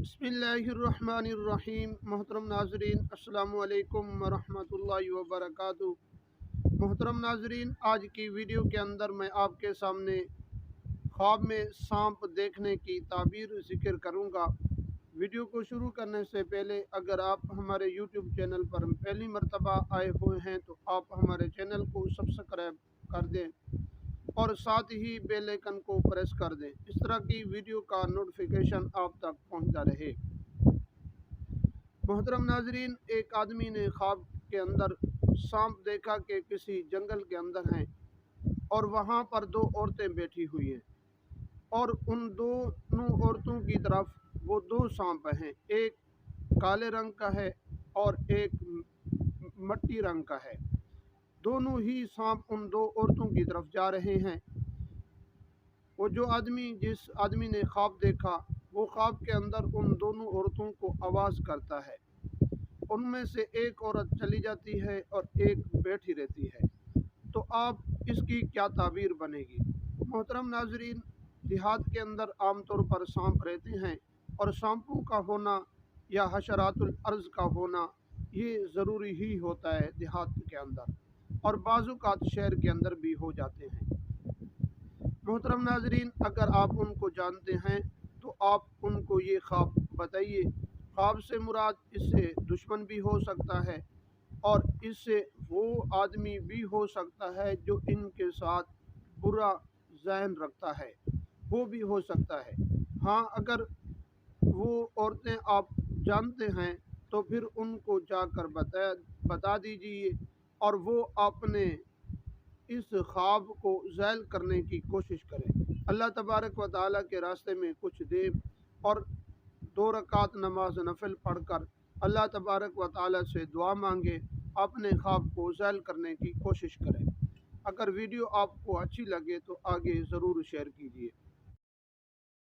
बिस्मिल्लाहिर्रहमानिर्रहीम। मोहतरम नाजरीन, अस्सलामु अलैकुम वरहमतुल्लाहि वबरकातुहू। मोहतरम नाजरीन, आज की वीडियो के अंदर मैं आपके सामने ख्वाब में सांप देखने की ताबीर ज़िक्र करूँगा। वीडियो को शुरू करने से पहले अगर आप हमारे यूट्यूब चैनल पर पहली मर्तबा आए हुए हैं तो आप हमारे चैनल को सब्सक्राइब कर दें और साथ ही बेल आइकन को प्रेस कर दें, इस तरह की वीडियो का नोटिफिकेशन आप तक पहुंचता रहे। मोहतरम नाजरीन, एक आदमी ने ख्वाब के अंदर सांप देखा कि किसी जंगल के अंदर हैं और वहां पर दो औरतें बैठी हुई हैं और उन दोनों औरतों की तरफ वो दो सांप हैं, एक काले रंग का है और एक मट्टी रंग का है। दोनों ही सांप उन दो औरतों की तरफ जा रहे हैं। वो जिस आदमी ने ख्वाब देखा वो ख्वाब के अंदर उन दोनों औरतों को आवाज़ करता है। उनमें से एक औरत चली जाती है और एक बैठी रहती है। तो आप इसकी क्या ताबीर बनेगी? मोहतरम नाजरीन, देहात के अंदर आमतौर पर सांप रहते हैं और सांपों का होना या हशरातुल अर्ज़ का होना ये ज़रूरी ही होता है देहात के अंदर, और बाज़ुकात शहर के अंदर भी हो जाते हैं। मोहतरम नाजरीन, अगर आप उनको जानते हैं तो आप उनको ये ख्वाब बताइए। ख्वाब से मुराद इससे दुश्मन भी हो सकता है और इससे वो आदमी भी हो सकता है जो इनके साथ बुरा ज़हन रखता है, वो भी हो सकता है। हाँ, अगर वो औरतें आप जानते हैं तो फिर उनको जाकर बता दीजिए और वो अपने इस ख्वाब को ज़ैल करने की कोशिश करें। अल्लाह तबारक व तआला के रास्ते में कुछ दे और 2 रकात नमाज नफिल पढ़कर अल्लाह तबारक व तआला से दुआ मांगे, अपने ख्वाब को ज़ैल करने की कोशिश करें। अगर वीडियो आपको अच्छी लगे तो आगे ज़रूर शेयर कीजिए।